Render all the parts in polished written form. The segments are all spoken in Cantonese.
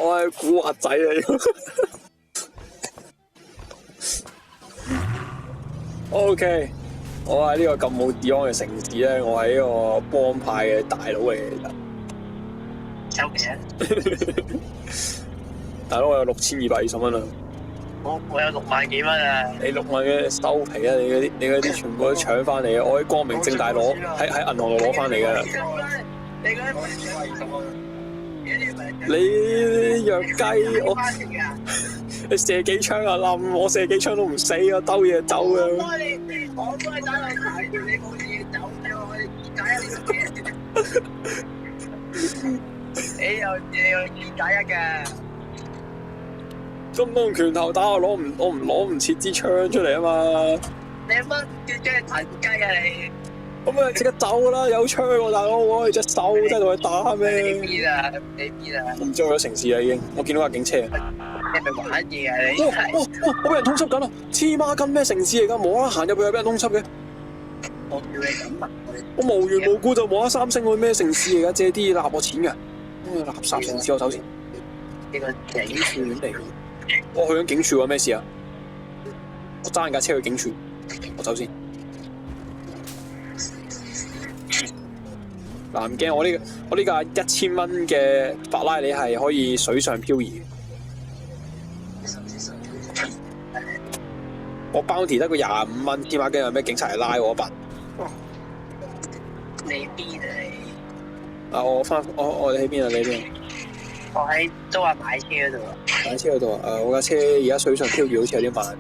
我係古惑仔嚟。OK，我喺呢個咁冇治安嘅城市咧，我係一個幫派嘅大佬嚟嘅。收皮啊！大佬，我有6220蚊啊！我有6萬幾蚊啊！你6萬嘅收皮啊！你嗰啲全部都搶翻嚟啊！我喺光明正大攞，喺銀行度攞翻嚟㗎。你嗰啲你弱雞，你射幾槍啊冧！我射幾槍都唔死啊，兜嘢走啊！我幫你打兩排，你冇嘢走，我哋解啊你有2打1嘅。中東拳頭打我攞唔切支槍出嚟啊嘛！你乜叫隻騰雞啊你？咁咪即刻走啦！有槍喎大佬，我係隻手真係同佢打咩？你邊啊？你邊啊？我唔知我咗城市啦已經，我見到架警車。你咪玩嘢啊你！哇！我俾人通緝緊啊！黐孖筋咩城市嚟㗎？無啦啦行入去又俾人通緝嘅。我叫你咁啊！我無緣無故就無啦三星去咩城市嚟㗎？借啲嘢揦我錢㗎。垃圾城市我首先。呢個警署嚟。我去緊警署喎，咩事啊？我揸緊架車去警署，我走先。嗱唔驚，我呢架1000蚊嘅法拉利係可以水上漂移。我 bounty 得個25蚊，天馬驚有咩警察嚟拉我一筆？你邊啊你？啊我哋喺邊啊？你喺邊？我喺都話買車嗰度啊。買車嗰度啊！我架車而家水上漂移好似有啲慢。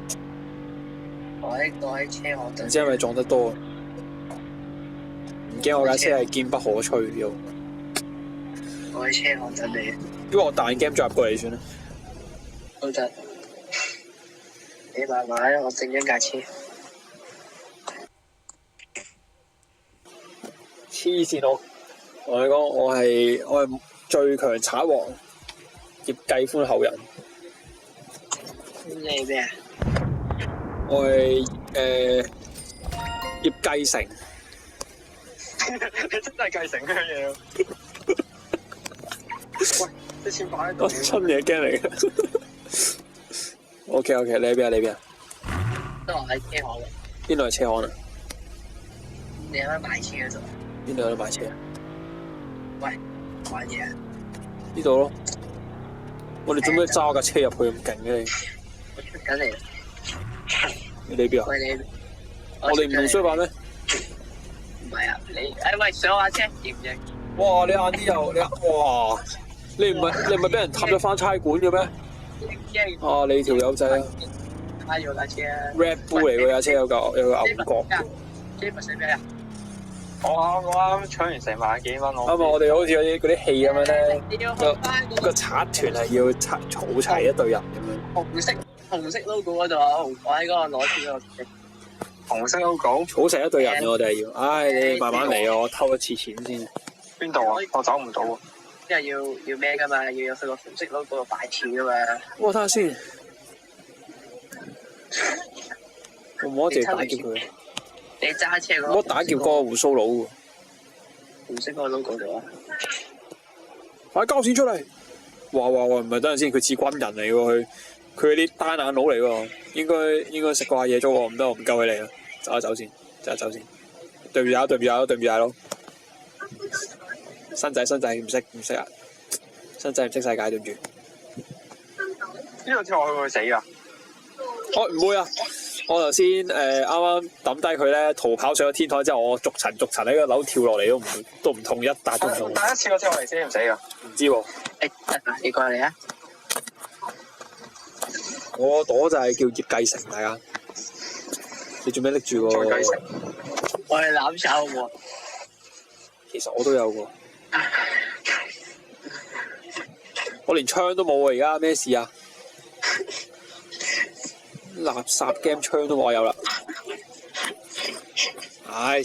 我喺車行度。唔知係咪撞得多？唔驚我架車係堅不可摧嘅。我喺車行等你。因為我彈 game 再入過嚟算啦。好得。你慢慢，我整緊架車。黐線我同你講，我係最強賊王葉繼歡後人。你係咩啊？我係葉繼成。你真係繼承嗰樣嘢。喂，啲錢擺喺度。我真嘢驚嚟嘅。OK， 你喺邊啊？你喺邊啊？都話喺車行。邊度係車行啊？你喺度買車嗰度。邊度有得買車啊？喂，玩嘢啊？呢度咯。我哋做咩揸架車入去咁勁嘅你？我出緊嚟。你喺邊啊？喂你。我哋唔用衰法咩？唔係啊，你喂上我架車掂唔掂？哇！你晏啲又哇！你唔係俾人氹咗翻差館嘅咩？啊！你條友仔啊！拉咗架車啊 Red Bull 嚟喎，架車有個牛角。呢筆使咩啊？我啱搶完成萬幾蚊，啱啊！我哋好似嗰啲戲咁樣咧，個賊團係要儲齊一隊人咁樣。紅色 logo 嗰度，我喺嗰個攞住嗰個紅色 logo，儲齊一隊人我哋係要。唉，你慢慢嚟啊！我偷一次錢先。邊度啊？我走唔到啊！即係要咩噶嘛？要有佢個紅色 logo 度擺錢噶嘛？我睇下先。我冇一直打劫佢。你揸車嗰我打劫嗰個鬍鬚佬喎。紅色嗰個 logo 度啊！快交錢出嚟！哇！唔係等陣先，佢似軍人嚟喎，佢嗰啲單眼佬嚟喎，應該食過下嘢咗喎，唔得，我唔救佢嚟啦，走先。對唔住大佬。新仔唔識啊！新仔唔識世界，對唔住。呢個跳落去會死噶？我唔會啊！我頭先啱啱抌低佢咧，逃跑上咗天台之後，我逐層喺個樓跳落嚟都唔痛，一笪都唔痛。第一次我跳落嚟死唔死噶？唔知喎。你過嚟啊！我朵就係叫葉繼成，大家。你做咩拎住喎？繼成。我係攬手喎。其實我都有喎。我連槍都冇喎，而家咩事啊？垃圾 game 槍都我有啦。唉，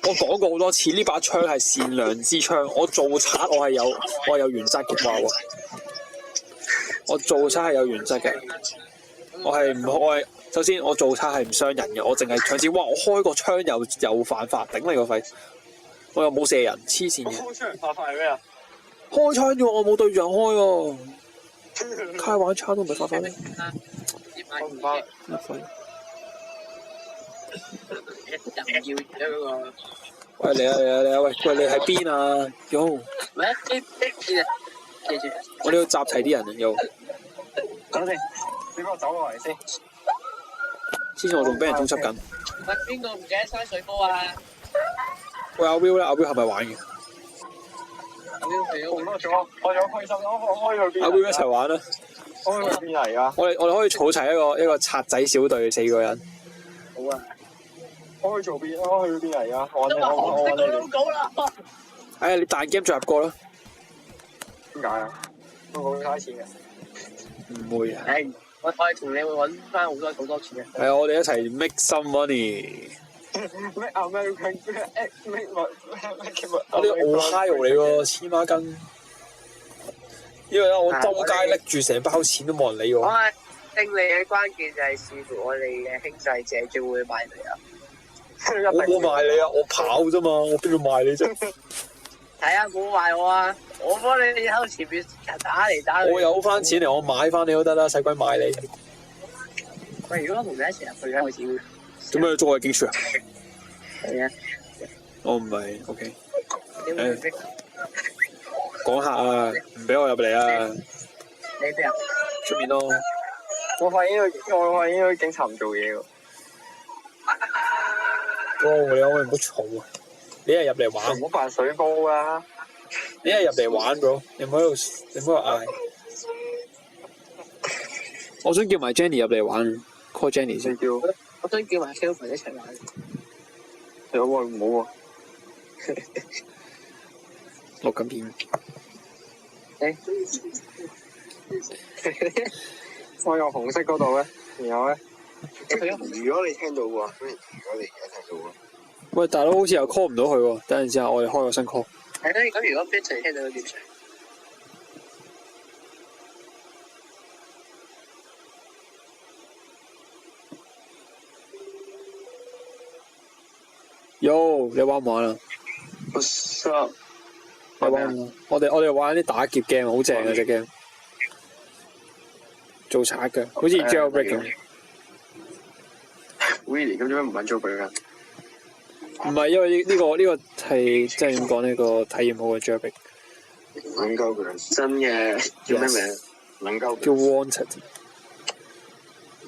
我講過好多次，呢把槍係善良之槍。我做賊我係有原則嘅話喎。我做賊係有原則嘅。我係唔開。首先我做賊係唔傷人嘅，我淨係搶錢。哇！我開個槍又犯法，頂你個肺！我又冇射人，黐線嘅。開槍犯法係咩啊？開槍啫，我冇對住人開喎。開玩槍都唔係發揮。我唔翻。乜鬼？要嗰個。喂嚟啊嚟啊嚟啊！喂你喺邊啊？喲！咩？記住。我哋要集齊啲人啊！又。等先，你幫我走落嚟先。之前我仲俾人通緝緊。喂，邊個唔記得嘥水煲啊？喂阿 Will 咧，阿 Will 係咪玩嘅？阿 Will 係咯。我仲開心，我可以去邊？阿 Will 一齊玩啦！我可以去邊嚟噶？我哋可以儲齊一個賊仔小隊4個人。好啊！我可以做邊？我去邊嚟噶？我紅色個 logo 啦！哎呀，你彈 game 再入過啦。點解啊？會唔會嘥錢嘅？唔會啊！我同你會揾翻好多錢嘅。係啊，我哋一齊 make some money。咩 American 咩我啲 Ohio 嚟喎，黐孖筋。因為咧，我周街拎住成包錢都冇人理我。我係勝利嘅關鍵就係視乎我哋嘅兄弟姐最會買你啊！我冇賣你啊，我跑啫嘛，我邊度賣你啫？睇下冇賣我啊！我幫你喺度前面打嚟打去。我有翻錢嚟，我買翻你都得啦，使鬼買你？喂，如果我同你一齊入去咧，我點？做咩做我警署啊？係啊。我唔係 OK。點會？講下啊，唔俾我入嚟啊！你邊啊？出面咯。我發現啲警察唔做嘢喎。你可唔可以唔好嘈啊？你一係入嚟玩，唔好扮水煲啊！你一係入嚟玩 bro， 你唔好喺度嗌。我想叫埋 Jenny 入嚟玩 ，call Jenny 先。我想叫埋 Kelvin 一齊玩。有喎，唔好喎。錄緊片。我用紅色嗰度咧，然後咧，如果你聽到嘅話，如果你而家聽到啊，喂，大佬好似又 call 唔到佢喎，等陣先啊，我哋開個新 call。係咧，咁如果一齊聽到點算？Yo，你玩唔玩啊？我濕，你玩唔玩？我哋玩啲打劫 game， 好正啊隻 game。做賊嘅，好似 jailbreak 咁。Willie 咁做咩唔揾 jailbreak 啊？唔係，因為呢個係即係點講呢個體驗好嘅 jailbreak。能夠嘅，真嘅叫咩名？能夠叫 wanted。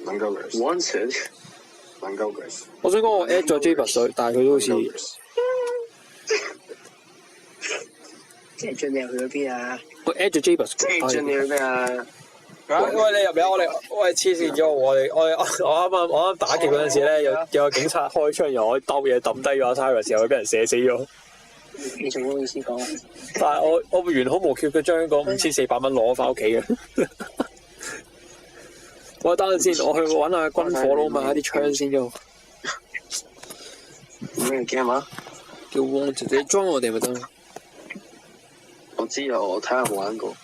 能夠嘅 wanted。能夠嘅。我想講我 add 咗 J 拔水，但係佢都好似。即係進你去咗邊啊？我 add 咗 J 拔水。即係進你去咩啊？喂，你入嚟，喂黐線咗我啱打劫嗰陣時咧，有個警察開槍，然後我兜嘢抌低咗阿 Tyler 嘅時候，佢俾人射死咗。你仲好意思講啊？但係我完好無缺嘅將嗰5400蚊攞翻屋企嘅。我等陣先，我去揾下軍火佬買下啲槍先啫。咩 game 啊？叫 Wanted， 你裝我哋咪得。我知啊，我睇下有冇玩過。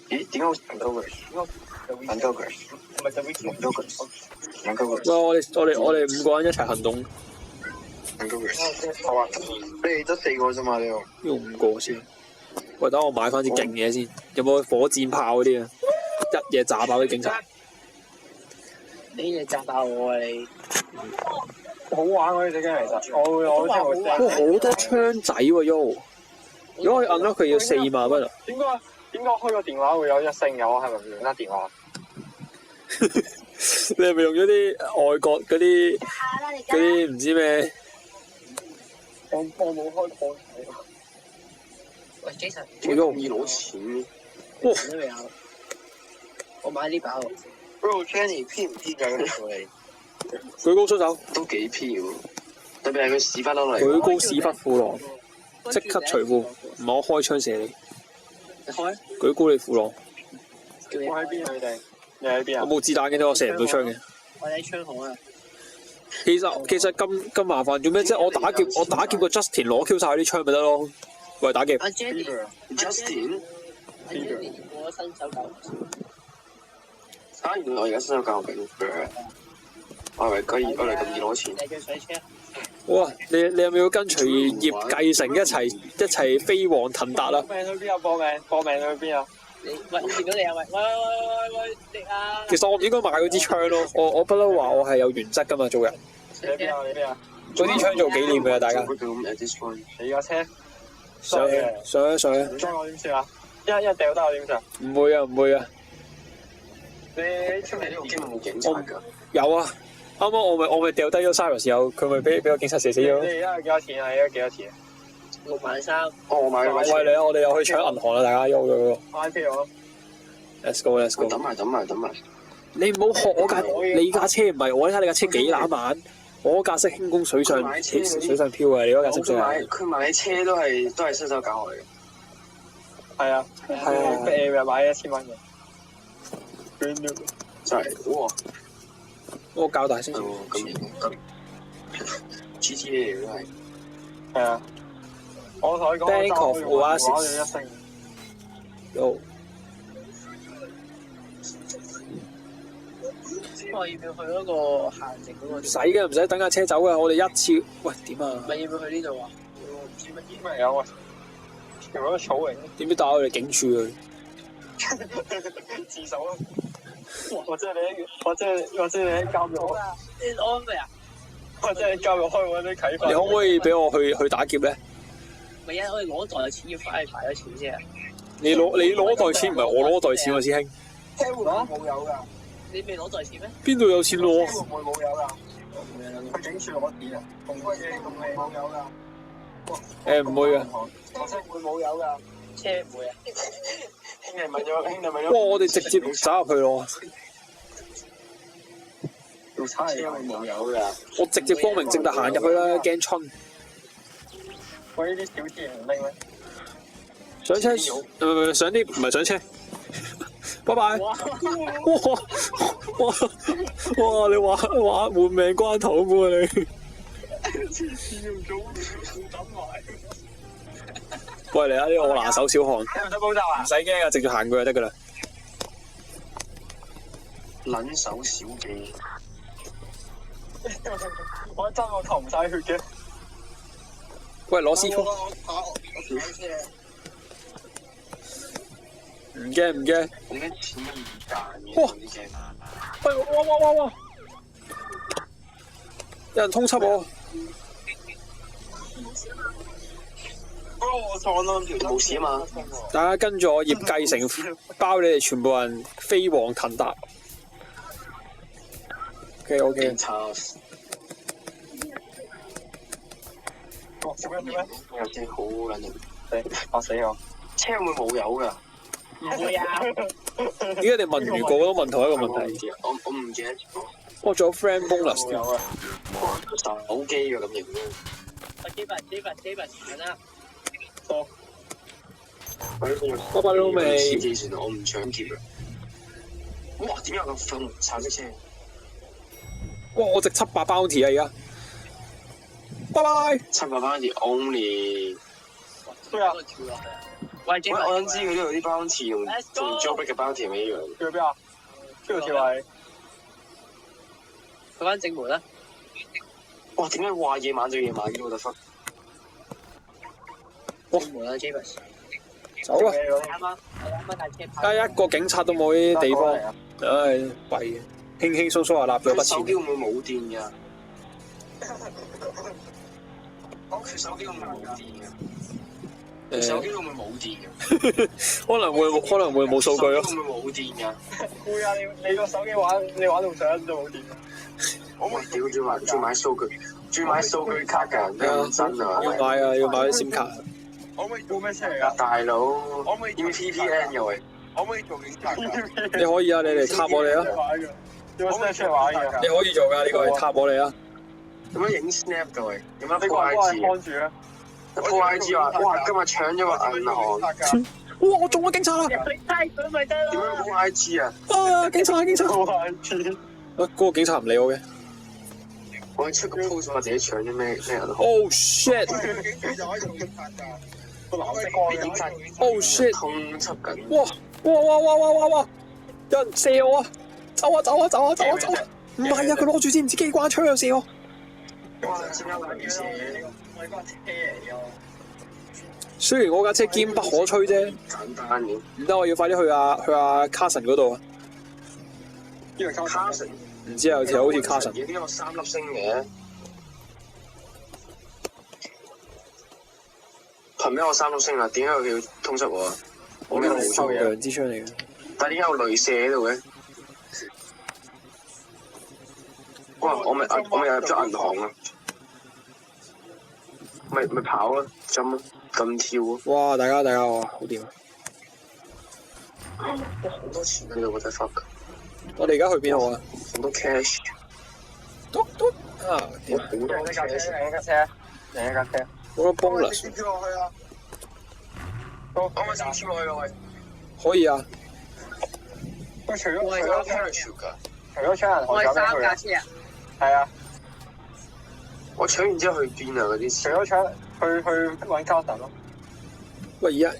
咦？點解好似能夠嘅？能夠嘅，能夠嘅，能夠嘅。喂，我哋5個人一齊行動。能夠嘅。好啊！你哋得4個啫嘛？呢度。用5個先。喂，等我買翻啲勁嘢先。有冇火箭炮嗰啲啊？一嘢炸爆啲警察。你嘢炸爆我啊你！好玩喎呢隻 game 其實，我真係會哇！好多槍仔喎，Yo！如果佢按咗佢要4萬蚊啊？點解開個電話會有1聲嘅？我係咪唔用得電話？你係咪用咗啲外國嗰啲唔知咩？我冇開過。喂 Jason，點解咁易攞錢？哇！都未有。我買呢把喎。Bro Jenny P 唔 P 㗎？嗰啲你舉高出手。都幾 P 喎，特別係佢屎忽攞嚟。舉高屎忽褲浪，即刻除褲，唔係我開槍射你。你開？舉高你褲浪。叫你我喺邊啊？你喺邊啊？我冇子彈嘅，我射唔到槍嘅。我喺槍行啊。其實咁麻煩做咩啫？我打劫個 Justin 攞 Q 晒啲槍咪得咯。喂，打劫。阿 Justin， Jenny 我新手教。原來我而家新手教緊佢，我以為佢咁易攞錢。你叫水車。哇！你有冇要跟隨葉繼成一齊飛黃騰達啦？搏命去邊啊？搏命去邊啊？你喂見到你啊？喂，你啊！其實我唔應該買嗰支槍咯，我不嬲話我係有原則噶嘛，做人。你邊啊？你邊啊？嗰支槍做紀念嘅，大家。你架車上去。唔將我點算啊？一掉得我點算？唔會啊。你出嚟呢個基本冇警察㗎。有啊，啱啱我咪掉低咗 Cyrus 有，佢咪俾個警察射死咗。你而家幾多錢啊？而家幾多錢63000。哦，我買咗。喂你啊，我哋又去搶銀行啦，大家喐咗。買票啊 Let's go。等埋。你唔好學我架，你架車唔係我，你睇你架車幾攬眼，我架識輕功水上漂啊！你嗰架識唔識啊？佢買車都係新手教我嚟嘅。係啊，你咪買1000蚊嘅。就係哇！我較大聲。咁 GTA 都係。係啊，我同你講 Bank of Oasis 一升。有。我要唔要去嗰個行程嗰個？唔使等架車走嘅，我哋一次。喂點啊？咪要唔要去呢度啊？唔知乜嘢。咩有啊？條嗰個草嚟。點知打我哋警署去？自首啊！或者你喺監獄。你攞咩啊？或者喺監獄開揾啲啟發。你可唔可以俾我去打劫咧？咪啊！我哋攞袋錢要快啲排咗錢先啊！你攞袋錢唔係我攞袋錢喎，師兄。車會冇有㗎？你未攞袋錢咩？邊度有錢攞？車會冇有㗎？去警署攞錢啊！同乜嘢同你冇有㗎？唔會啊！車會冇有㗎？車唔會啊！兄弟問咗。哇！我哋直接走入去咯。做差嘢會冇有㗎？我直接光明正大行入去啦，驚春。喂，呢啲小錢唔拎咩？上車，唔係上車。拜拜。哇！你玩換命關頭咁啊你！喂嚟啊！呢個我拿手小漢。使唔使補習啊？唔使驚啊，直接行過就得噶啦。撚手小技。我真我頭唔晒血嘅。喂，攞絲衝。唔驚。點解錢易賺嘅？哇！喂，哇！有人通緝我。我錯啦，冇事啊嘛。大家跟住我葉繼成包你哋全部人飛黃騰達。OK。警察。做咩？有車好撚型。嚇死我！車會冇油㗎？唔會啊！點解你問完個個都問同一個問題？我唔記得咗。我仲有 friend bonus 冇有啊！手機嘅咁型。我幾百錢啦！拜拜老味。黐線算啦，我唔搶劫啦。哇！點解有咁粉橙色車？哇！我值700 bounty 啊而家。拜拜。 700 bounty only。對啊！喂，我想知佢呢度啲 bounty 同 Jobbik 嘅 bounty 係咪一樣？去邊啊？邊度跳位？去翻正門啦！哇！點解話夜晚就夜晚嘅我得分？正門啦，James。走啊！啱搭車而家一個警察都冇呢啲地方，唉，弊嘅。輕輕鬆鬆啊，立咗筆錢。手機會唔會冇電㗎？佢手機會唔會冇電㗎？手機會唔會冇電㗎？可能會冇數據咯。會唔會冇電㗎？會啊！你個手機玩到上都冇電。我咪屌仲買數據卡㗎，認真啊！要買啲 SIM 卡。可唔可以做咩車嚟㗎？大佬，要 PPN 又係。可唔可以做警察？你可以啊，你嚟塔我哋啊！有冇出嚟玩㗎？你可以做㗎，呢個係塔我哋啊！有冇影 snap 㗎喂？有冇呢個 po 係 IG？看住啊！ po IG 話，哇！今日搶咗個銀行。哇！我中咗警察啦！你猜佢咪得點樣 po IG 啊？啊！警察！看住。嗰個警察唔理我嘅。我出個 post 話自己搶咗咩銀行 Oh shit！ 警察就可以用警察㗎。個藍色光嘅警察。Oh shit！通緝緊。哇！有人射我啊！走啊！唔係啊，佢攞住支唔知機關槍又射我。哇！先有雷射，我係架車嚟㗎。雖然我架車堅不可摧啫，簡單嘅。唔得，我要快啲去阿卡神嗰度啊！呢個卡神唔知啊，有條好似卡神。點解有3粒星嘅？憑咩我3粒星啊？點解佢要通緝我啊？我咩都冇做兩支槍嚟嘅。但係點解有雷射喺度嘅？哇！我咪入咗銀行啊！咪跑啦，咁跳啊！哇！大家哇，好掂啊！好多錢喺度，我真係 fuck！我哋而家去邊好啊？好多 cash。嘟啊！我好多另一架車， cash。另一架車，另一架車。好多 bonus 跳落去啊！我咪先跳落去咯，喂！可以啊！喂，除咗我係除咗 parachute 㗎。除咗搶銀行，我係有咩3去啊？架車啊！係啊，我搶完之後去邊啊？嗰啲除咗搶去揾卡神咯。喂，而家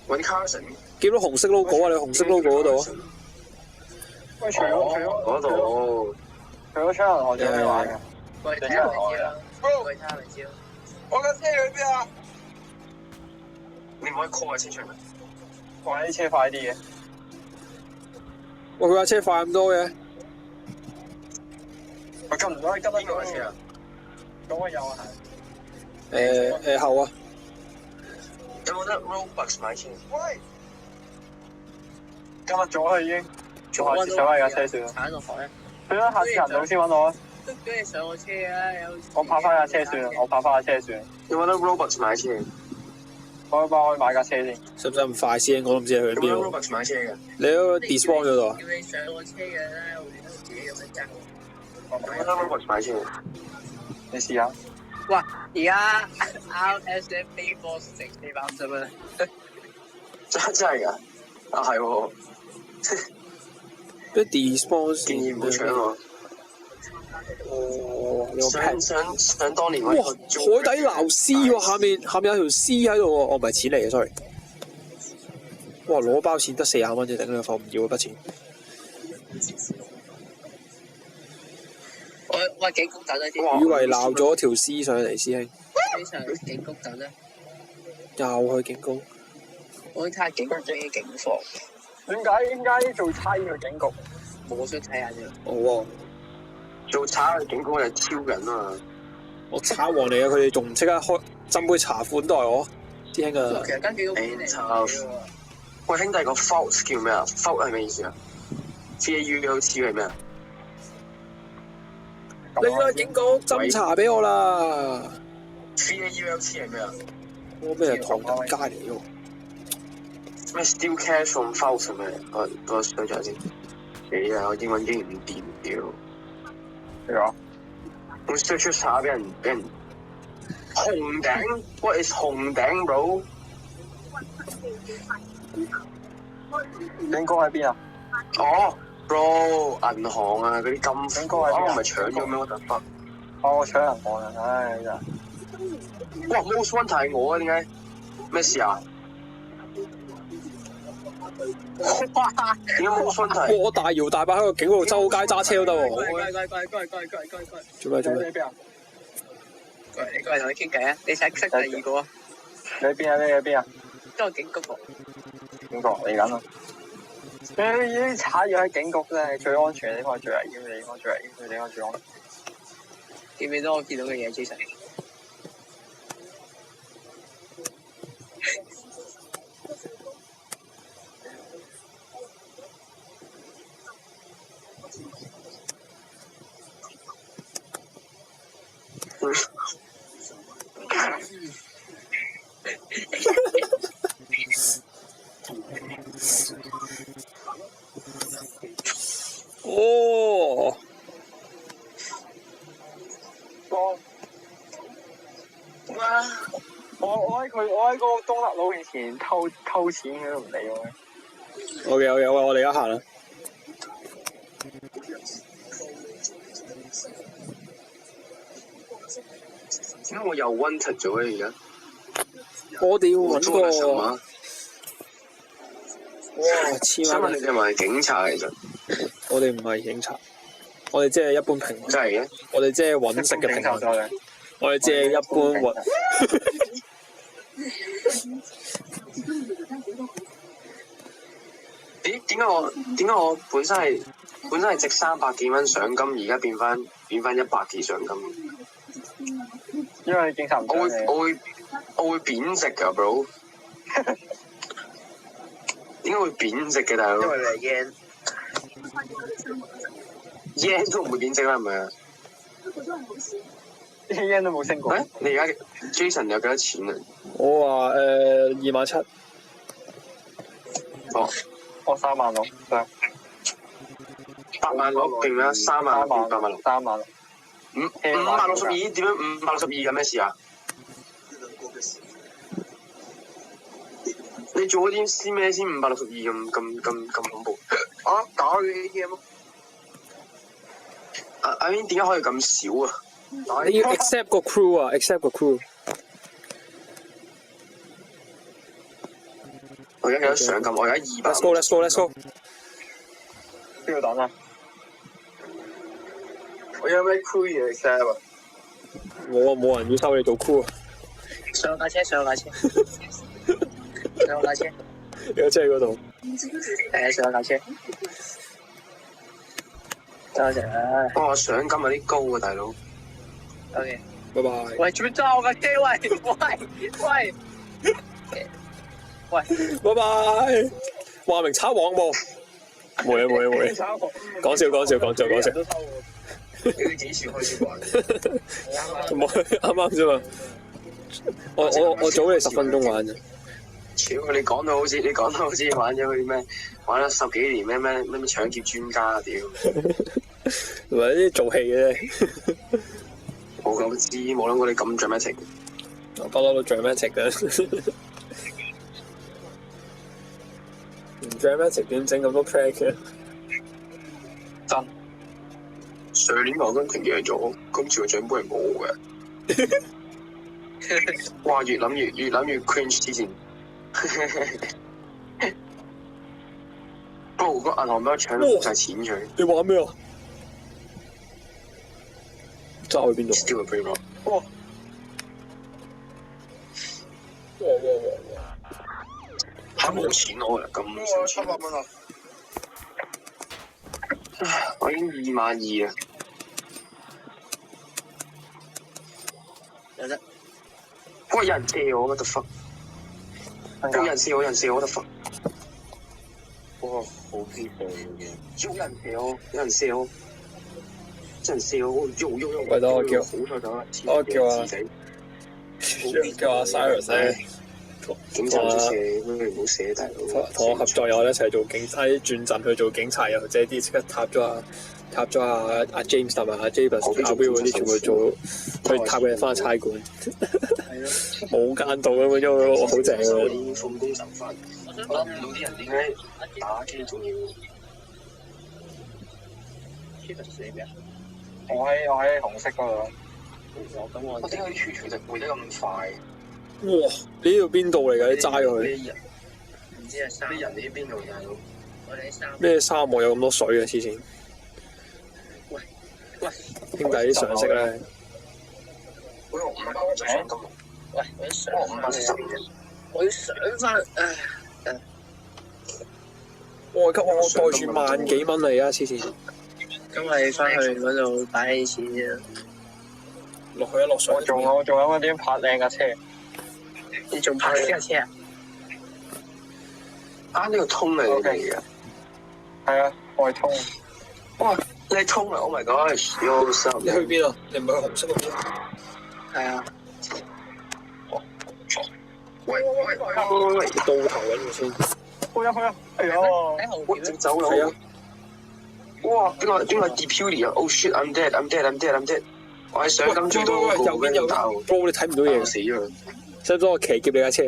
揾 Carson。見到紅色 logo 啊！你紅色 logo 嗰度啊？喂，除咗嗰度。除咗搶銀行，仲有咩玩㗎？我哋睇下咪知咯，我哋睇下咪知咯。我架車去邊啊？你唔可以 call 架車出嚟。我啲車快啲嘅。喂，佢架車快咁多嘅？我撳唔到，你撳得邊個架車啊？嗰個有啊，係。後啊！有冇得 Robux 買錢？喂，今日咗啦已經，我下次上翻架車算啦。踩落海啊！算啦，下次行到先揾我啊！都俾你上我車啊！我泊翻架車算啦，我泊翻架車算。有冇得 Robux 買錢？我幫我去買架車先。使唔使咁快先？我都唔知你去有冇得邊喎。 Robux 買車嘅？你喺個 despawn 嗰度啊？叫你上我車嘅啦，我哋都自己咁樣爭。有冇得 Robux 買車？你試下。哇！而家 RSF A Force 值450蚊，真係㗎？啊係喎，啲 despawn 建議唔好搶我。哦，你個想當年哇！海底撈絲喎，下面有條絲喺度喎，我唔係錢嚟嘅，sorry。哇！攞包錢得40蚊啫，頂你個肺唔要嗰筆錢。我警局等一啲，以為撈咗條絲上嚟，師兄。非常警局等咧。又去警局。我睇下警局嘅警況，點解做差要去警局？我想睇下啫。哦，做賊嘅警官係超人啊！我賊王嚟嘅，佢哋仲唔即刻開斟杯茶款待我，師兄啊！其實跟住個片嚟。喂，兄弟，個 fault 叫咩啊 ？fault 係咩意思啊 ？FAULT 係咩啊？你啦，警局斟茶俾我啦！ FAULT 係咩啊？我咩係唐人街嚟喎？咩 steal cash from fault 係咩？我 search 下先。死啊！我英文竟然唔掂屌！咩話？我 search 出查俾人紅頂 ，what is 紅頂 bro？警局喺邊啊？哦 ，bro， 銀行啊，嗰啲金庫啊，我咪搶咗咩？我特忽。我搶銀行啊！唉，真係。哇 ，most one 係我啊？點解？咩事啊？哇！點解 most one 係？我大搖大擺喺個警嗰度周街揸車都得喎。過嚟，做咩？你喺邊啊？過嚟同佢傾偈啊！你識第二個啊？你喺邊啊？你喺邊啊？都係警局喎。警局嚟緊啊！你啲賊要喺警局真係最安全嘅地方，最危險嘅地方，最危險嘅地方最安全。記唔記得我見到嘅嘢，Jason？哦，我喺嗰個東立佬面前偷錢，佢都唔理我。有啊，我哋而家行啦。點解我又 wanted 咗咧？而家我哋要揾個哇！千想問萬你哋係咪警察其實？我哋唔係警察，我哋即係一般平民，真係嘅。我哋即係揾食嘅平民。我哋只係一般運。咦？點解我本身係值300幾蚊賞金，而家變翻100幾賞金？因為警察唔想你。我會貶值㗎 bro。點解會貶值嘅大佬？因為你係 yen 都唔會貶值啦，係咪啊？啲 yen 都冇升過。你而家 Jason 有幾多錢啊？我話27,000。哦，我3萬6，對。 8萬6定咩啊？3萬6定8萬6？3萬6。562點樣？562有咩事啊？你做嗰啲咩先562咁恐怖？啊，打佢 ATM 咯。阿 Vin 點解可以咁少啊？你要 accept 個 crew 啊 ，accept 個 crew。我而家幾多獎金？我而家200。Let's go，let's go，let's go。邊度等啊？我有咩 crew 要 accept 啊？冇人要收你做 crew 啊！上架車。上架車。你個車喺嗰度。上架車。多謝。哇！獎金有啲高啊，大佬。OK。拜拜。喂，做咩揸我架車？喂。拜拜。話明炒網喎。冇嘢。講笑。你幾時開始玩？冇啱啫嘛。我早你10分鐘玩啫。屌！你講到好似玩咗嗰啲咩，玩咗10幾年咩搶劫專家啊！屌，唔係啲做戲嘅啫。我咁知，冇諗過你咁 dramatic。我不嬲都 dramatic 嘅。唔 dramatic 點整咁多 track 嘅？真。上年我跟停贏咗，今次個獎杯係我嘅。哇！越諗越 cringe 之前。不過個銀行俾我搶咗晒錢咗。你玩咩啊？揸去邊度 ？Still a pretty rock。哇！嚇冇錢攞啦，咁少錢。700蚊啊！我已經22000啦。有得。喂，有人借我，what the fuck？有人射我，what the fuck？哇，好恐怖嘅！有人射我，喂，等我叫。好彩等我叫阿 Cyrus 咧。警察出射，你唔好射大佬。同我合作有一齊做警察，轉陣去做警察，又借啲即刻塔咗阿 James 同埋阿 Jabez、阿 Will 嗰啲全部做，去塔佢哋翻差館。冇間道咁樣，好正我喎！已經奉公守法，我諗唔到啲人點解打機仲要。我喺紅色嗰度。我點解啲血其實回得咁快？哇！你呢度邊度嚟㗎？你揸咗佢？唔知係啲人喺邊度大佬？我哋三。咩沙漠有咁多水嘅黐線？喂，兄弟啲常識咧。我用500蚊獎金。喂，我要上。我要上翻。我袋住萬幾蚊嚟啊！黐線。咁你翻去嗰度擺啲錢啫。落水。我仲有嗰啲拍靚架車。你仲拍呢架車啊？呢個通嚟嘅。係啊，我係通。哇！你係通啊 ！Oh my god！Yo， 你去邊啊？你唔係去紅色嗰邊？係啊。喂！到頭揾佢先。去啊！哎呀！我直走啦！哇！邊個 Deputy 啊 ？Oh shit！I'm dead！我係賞金最多嗰個。右邊bro，你睇唔到嘢。死咗。使唔使我騎劫你架車？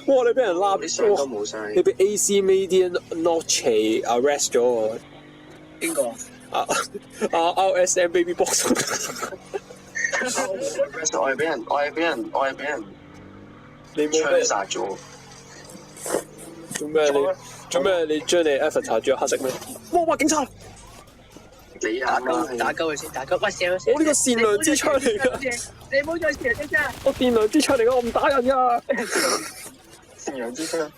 哇！你俾人拉，啲賞金冇晒。你俾 AC Median Noche arrest 咗我。邊個？RSM Baby Box。我係俾人你冇槍殺咗。做咩？你將你 Avatar 着黑色咩？哇！警察！你啊打鳩佢先，打鳩。喂，射！我呢個善良之槍嚟㗎，你唔好再射啫啫。我善良之槍嚟㗎，我唔打人㗎。善良之槍。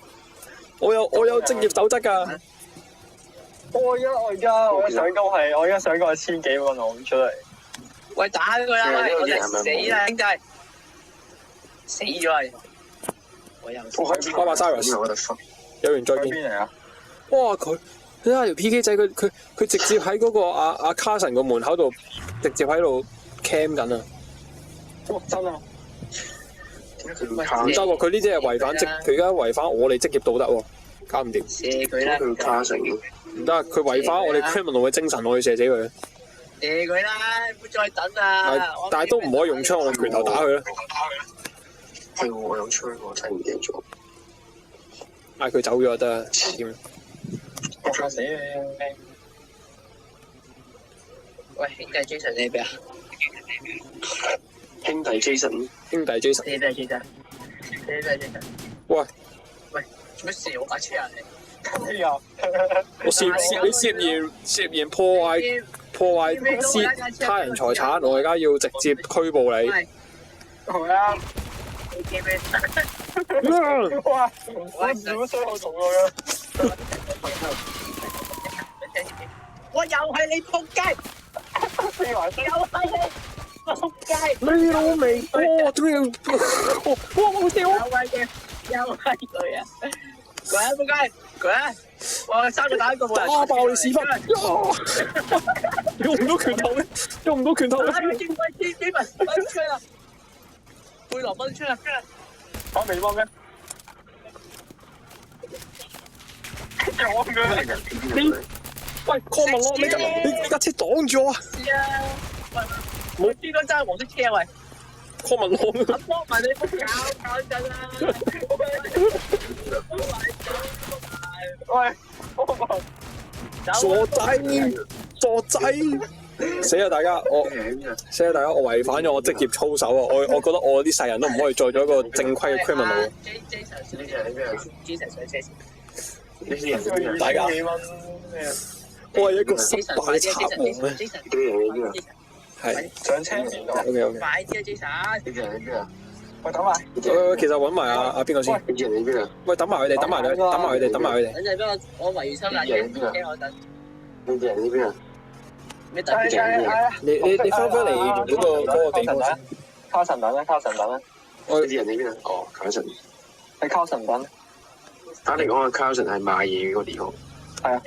我有職業守則㗎。我而家上個係1000幾蚊攞唔出嚟。喂，打佢啦！喂，我哋死啦，兄弟！死咗啊！我又拜拜 Cyrus， 有緣再見。邊嚟啊？哇！佢睇下條 P.K. 仔，佢直接喺嗰個阿 Carson 個門口度，直接喺度 cam 緊啊！哇！真啊！唔得喎，佢呢啲係違反佢而家違反我哋職業道德喎，搞唔掂。射佢啦！佢卡成唔得，佢違反我哋 criminal 嘅精神，我要射死佢。射佢啦！唔好再等啦！但係都唔可以用槍，我用拳頭打佢啦。係我有槍，我真係唔記得咗。嗌佢走咗就得啦。點？嚇死你！喂，兄弟 Jason 你喺邊啊？兄弟 Jason，兄弟 Jason，你喺邊啊 Jason？喂，做乜射我架車啊你？我你涉嫌破壞他人財產，我而家要直接拘捕你。好啊！你驚咩？哇！我少傷好重啊！我又係你仆街！飛埋飛！又係你仆街！你老味，哇！點解？哇！好笑啊！又係佢啊！佢啊仆街！佢啊！我3個打1個冇人。打爆你屎忽！用唔到拳頭咩？用唔到拳頭咩？幾文？出去啦！貝羅奔出啦！打美邦咩？你喂，鄺文樂，你架車擋住我啊！冇邊個揸黃色車啊？喂！鄺文樂，阿波文你唔好搞震啊！喂，傻仔，死啊！大家，我違反咗我職業操守啊！我覺得我啲世人都唔可以做咗一個正規嘅 criminal。大家，我係一個失敗嘅賊王咩？係上車。OK。快啲啊 Jason！喂，等埋。其實揾埋阿邊個先？喂，等埋佢哋，等埋佢哋。等陣俾我圍完收架車，我等。咩特別嘅？你翻返嚟嗰個地方先。卡神等啦，卡神等啦。啲人喺邊啊？哦，卡神。喺卡神等。打嚟講，卡神係賣嘢嗰個地方。係啊。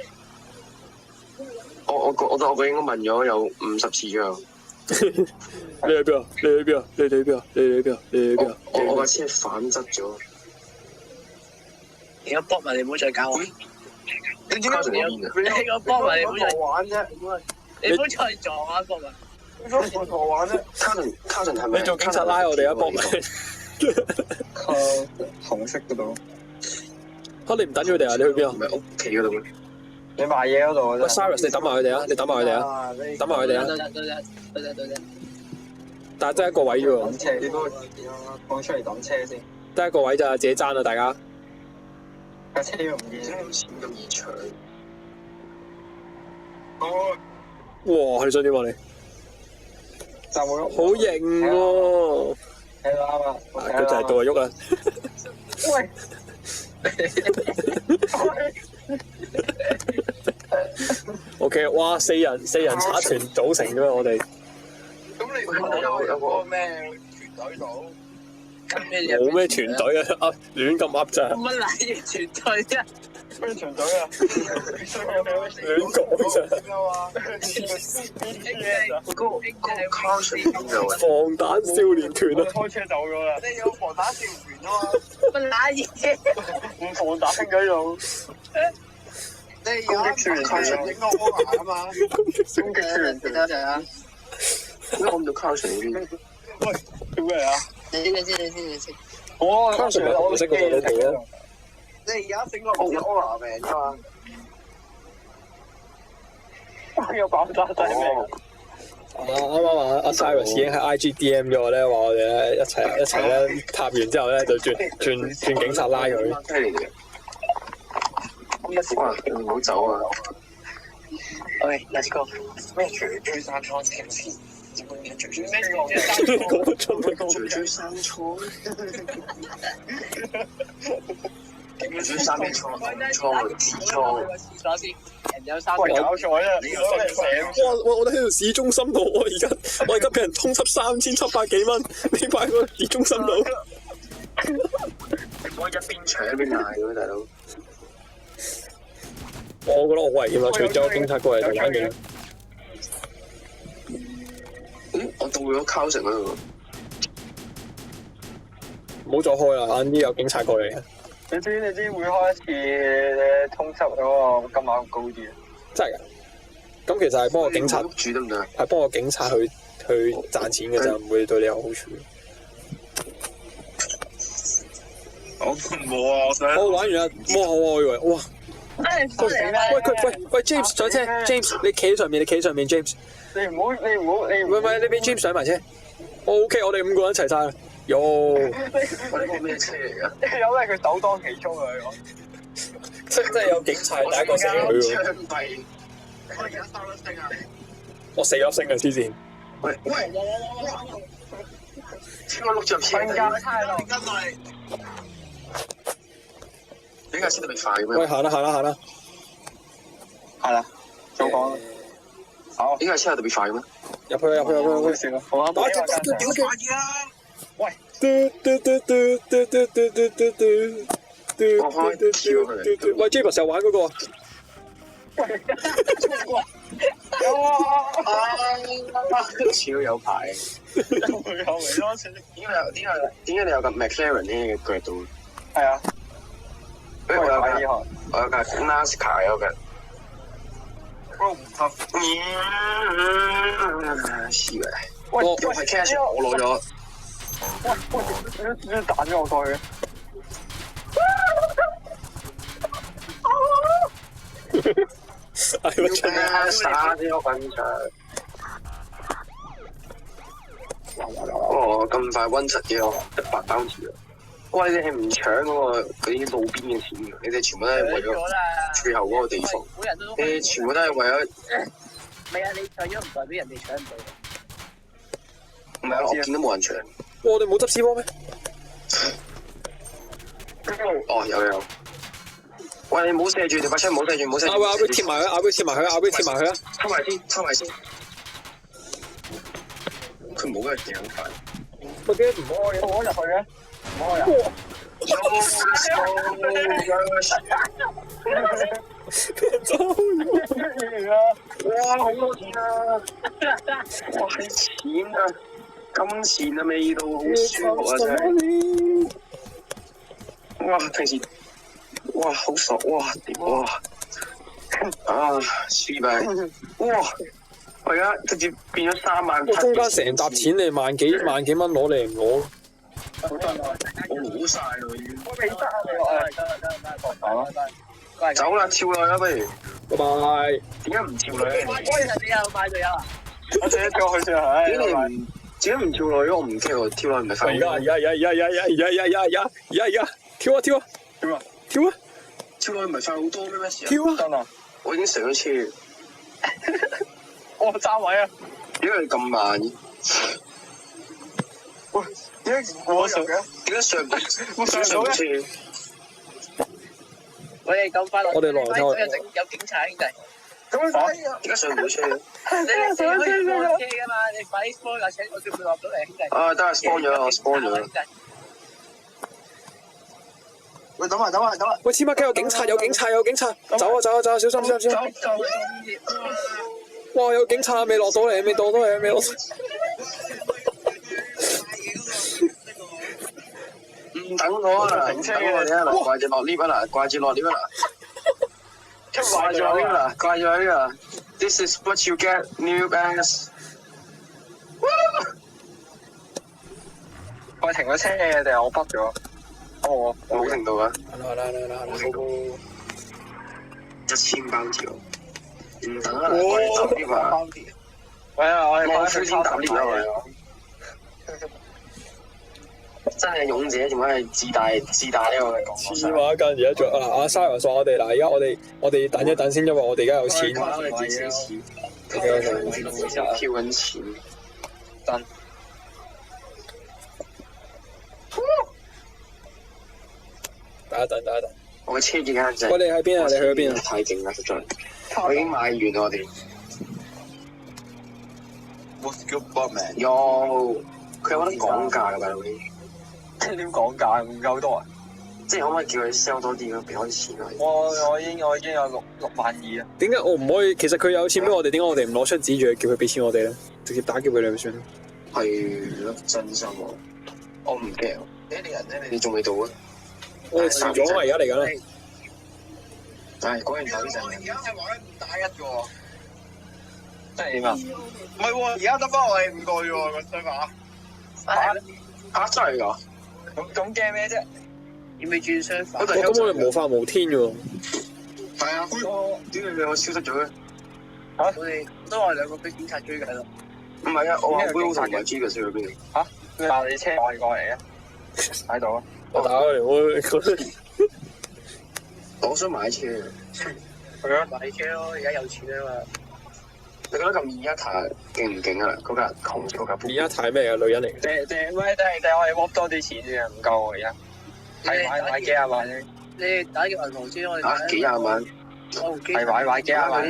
我應該問咗有50次左右。你喺邊啊？我架車反側咗。你個波文你唔好再搞我。你點解你個波文你唔好再玩啫？你唔好再撞啊波文。你做乜同我玩啫？卡神係咪？你做警察拉我哋啊，博文。紅色嗰度。嚇你唔等佢哋啊？你去邊啊？唔係屋企嗰度咩？你賣嘢嗰度啊？喂 ，Cyrus，你等埋佢哋啊！等埋佢哋啊！但係得一個位啫喎。等車，你幫我放出嚟等車先。得一個位咋，自己爭啊！大家。架車又唔見。有錢咁易搶。哇！你想點啊你？就會好型喎！係啱啊！佢就係到就喐啦。喂！OK， 哇！四人賊團組成㗎嘛，我哋。咁你有個咩團隊度？冇咩團隊啊，亂咁噏咋。乜撚嘢團隊啊？咩團隊啊？亂講咋。防彈少年團啊！開車走咗啦！你有防彈少年團啊嘛？乜撚嘢？唔防彈嘅用。你而家卡神影個波牙啊嘛？攻擊少年團。多謝啊！我唔到卡神嗰邊。喂，做咩啊？你先。我卡神咪紅色嗰個老皮啊！你而家整個唔知柯拿命啫嘛？邊個爆炸仔命？啱啱阿 Cyrus 已經喺 IGDM 咗我咧，話我哋咧一齊咧塔完之後咧就轉警察拉佢。犀利嘅。哇！唔好走啊！ OK，let's go。咩絕追山倉前前？咩講真係絕追生菜，絕追三邊菜、菜、紫菜。廁所先，人有三喂，搞錯啊！你個寫我哋喺度市中心度，我而家俾人通緝3700幾蚊，你擺喺個市中心度。我一邊搶一邊賣喎，大佬。我覺得好危險啊！隨之有警察過嚟就玩警。我到咗考城嗰度。唔好再開啦！晏啲有警察過嚟。你知會開一次通緝嗰個金額高啲啊？真係㗎？咁其實係幫個警察住得唔得？係幫個警察去賺錢嘅就唔會對你有好處。我冇啊！我想我玩完啦，我以為哇！喂 James 上車 ，James 你企喺上面，James。你唔好，喂，你俾 James 上埋車。OK，我哋5個人一齊晒啦。喲！喂，呢個咩車嚟㗎？有咩佢首當其衝啊！真係有警察第一個死佢喎。槍斃！我而家3粒星啊！我4粒星啊！黐線。喂！超過6隻車。瞓覺太耐。點解先特別快嘅咩？喂，行啦。係啦，早講啦。好。點解車特別快嘅咩？入去。算啦，好啊。打快啲啦！喂！喂 ，James 又玩嗰個啊？超有牌。點解你有架 McLaren 呢個腳度？係啊。我有架 NASCAR 有架。喂，又係 cash， 我攞咗。喂，彈咗我過去。係咪真係？打呢個粉腸。哦，咁快溫實嘅我100包住啊！喂，你係唔搶嗰啲路邊嘅錢㗎？你哋全部都係為咗最後嗰個地方。你哋全部都係為咗。唔係啊，你搶咗唔代表人哋搶唔到。唔係啊，我見到冇人搶。我哋冇執屎波咩？哦，有。喂，你唔好射住條把車，唔好射住。阿威貼埋佢啊！抽埋先。佢冇嘅嘢好快。我驚唔開，我入去嘅，唔開啊！哇，好多錢啊！哇，係錢啊！金錢嘅味道好舒服啊！真係。哇，平時哇好爽哇！啊，輸幣哇！我而家直接變咗3萬。中間成沓錢你萬幾蚊攞，你唔攞？我攞晒啦已經。我未得啊！你走啦，跳落去啦不如。拜拜。點解唔跳落去？你又買隊友啊？我自己跳去先啊！點解唔跳落去？我唔驚喎，跳落去唔係快。而家跳啊！跳啊！跳落去唔係快好多咩事啊？跳啊！真啊！我已經上咗車。我揸位啊！點解你咁慢嘅？喂，點解我上嘅？點解上唔車？我哋咁快落，我哋落樓有警察兄弟。咁樣點解上唔到車？你可以上車㗎嘛？你快啲 spawn 架車，我叫佢落到嚟兄弟。啊，得啦 ，spawn 咗啦，我 spawn 咗啦。喂，等埋！喂，千百幾有警察！走啊！小心！哇，有警察未落到嚟，唔等我啊！等我哋啊！掛住落 lift 啦！掛住落 lift 啦 ！This is what you get, new ass。我停咗車嘅定係我北咗？我冇停到啊！嚟1000包條，唔等啊！我哋搭 lift 啊！喂啊！我哋我先搭 lift 啊！真真係勇者，點解係自大呢個講黐孖筋，而家仲阿 Sarah 話我哋嗱，而家我哋等一等先，因為我哋而家有錢。我哋自己錢，跳緊錢。真。等一等。我嘅車幾間仔。喂，你喺邊啊？你去咗邊啊？太勁啦，實在。我已經買完啦，我哋。What's good, man？ 有，佢有得講價㗎，大佬。點講價唔夠多啊？即係可唔可以叫佢 sell 多啲咯，俾多啲錢啊？我已經有6萬2啊！點解我唔可以？其實佢有錢俾我哋，點解我哋唔攞出紙住叫佢俾錢我哋咧？直接打叫俾你咪算咯。係咯，真心喎。我唔驚。你人咧，你仲未到啊？我哋遲咗啊！而家嚟緊啦。係講完頭呢陣。而家係玩5打1嘅喎。真係點啊？唔係喎，而家得翻我哋5個啫喎，個對話。真係㗎？咁驚咩啫？要未轉雙反？咁我哋無法無天嘅喎。係啊，點解你兩個消失咗嘅？我哋都話兩個俾警察追緊咯。唔係啊，我話杯好同埋 G 嘅消咗邊？但你車我過嚟啊！喺度啊！我打嚟，我想買車啊！係啊，買車咯！而家有錢啊嘛。你覺得咁二一台勁唔勁啊？嗰架紅色嗰架。而家睇咩啊？女人嚟嘅。定我哋獲多啲錢啫，唔夠我而家。係買幾廿萬啫。你打叫銀行先，我哋幾廿萬？係買幾廿萬？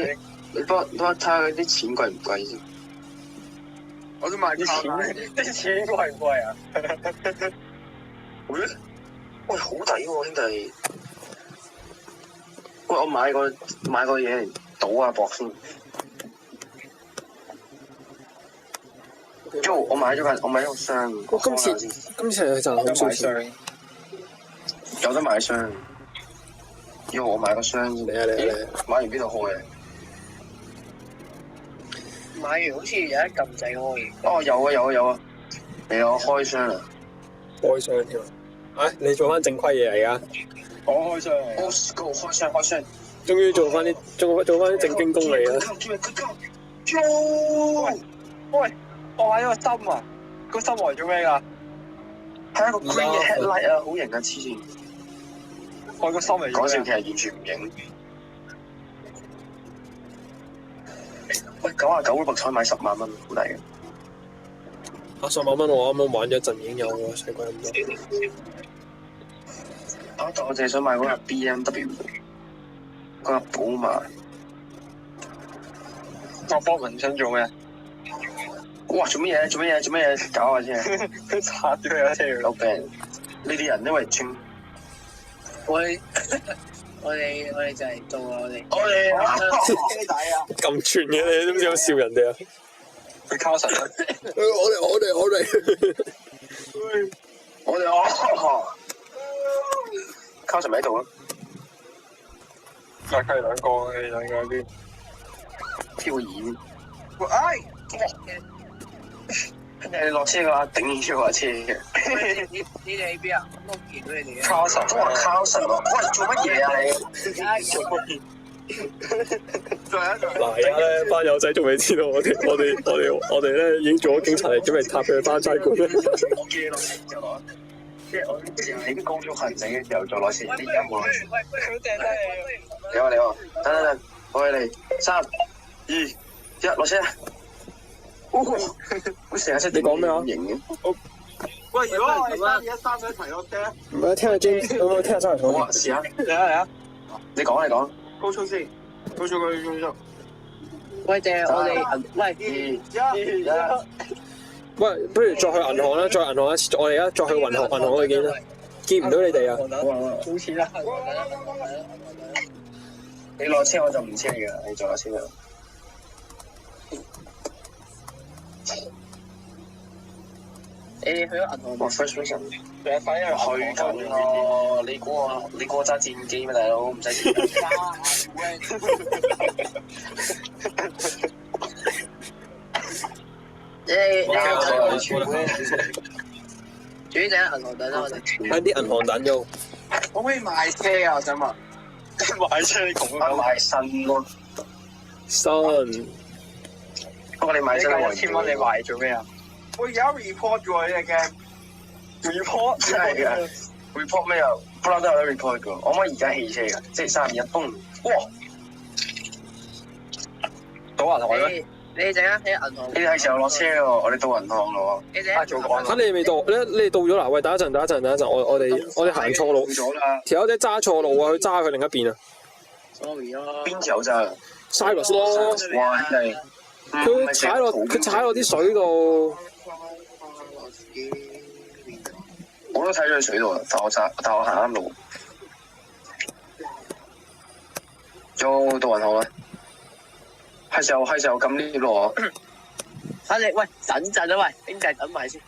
你幫我睇下啲錢貴唔貴先？我都買啲錢貴唔貴啊？喂，好抵喎，兄弟！喂，我買個嘢嚟賭下博先。我買咗個箱。今次係賺好少錢。有得買箱。我買個箱先。嚟啊！買完邊度開啊？買完好似有一撳掣開。哦，有啊！你我開箱啊！開箱添啊！你做翻正規嘢嚟㗎？我開箱。開箱。終於做翻啲正經工嚟啦！喂！我買咗個心啊！個心嚟做咩㗎？係一個 green headlight 啊，好型啊！黐線！我個心嚟講笑，其實完全唔型。喂，99六彩買10萬蚊，好抵嘅。10萬蚊我啱啱玩咗一陣已經有喎，使鬼咁多。我淨係想買嗰架 BMW， 嗰架寶馬。我幫文想做咩？哇！做乜嘢？搞下先。拆咗佢架車。有病！呢啲人因為專。我哋就係做啊！我哋車仔啊！咁串嘅你都唔知點笑人哋啊！佢靠實啊！我哋靠實咪喺度啊！佢哋兩個喺邊？漂移。跟你落車嘅話，頂住架車嘅。你哋喺邊啊？我見到你哋。靠實。都話靠實喎！喂，做乜嘢啊你？做乜嘢？嗱，而家咧班友仔仲未知道我哋咧已經做咗警察嚟準備塔佢翻差館。我驚咯，就攞。即係我喺啲高速行駛嘅時候再攞錢，你而家冇攞錢。喂，好正得你好，等，我嚟3、2、1，落車。我成日識你講咩啊？型嘅。喂，如果我哋3、2、1、3一齊落車。唔係聽下 James，我聽下周圍講。好啊，試下。嚟啊！你講。高速先，高速。喂，定係我哋喂2、1。喂，不如再去銀行啦，再銀行一次，我哋而家再去銀行嗰度見啦，見唔到你哋啊！好似啦，你落車我就唔車你噶，你再落車啦。你去咗銀行？哇 ，first person， 快啲去緊咯！你估我揸戰機咩大佬？唔使錢。主要就喺銀行等啦，我哋喺啲銀行等咗。可唔可以賣車啊？我想問。賣車你窮啊？買新咯。新。不過你買新1000蚊你賣做咩啊？我而家 report 咗呢隻 game。report 真係嘅。report 咩啊？不嬲都有得 report 嘅。我可唔可以而家起車㗎？即係3、2、1，嘣！哇！到銀行咧，你陣間喺銀行。你哋係時候落車喎，我哋到銀行咯你陣間做講嚇你未到？你到咗啦？喂，等一陣，我哋行錯路，咗啦。條友仔揸錯路啊！佢揸去另一邊啊 sorry 咯。邊條咋？ ，Cyrus 咯，哇！真係佢踩落啲水度。我都睇咗喺水度啊，但我行啱路。做到銀行啦，係時候撳 lift 咯。你喂等陣啊喂，兄弟等埋先。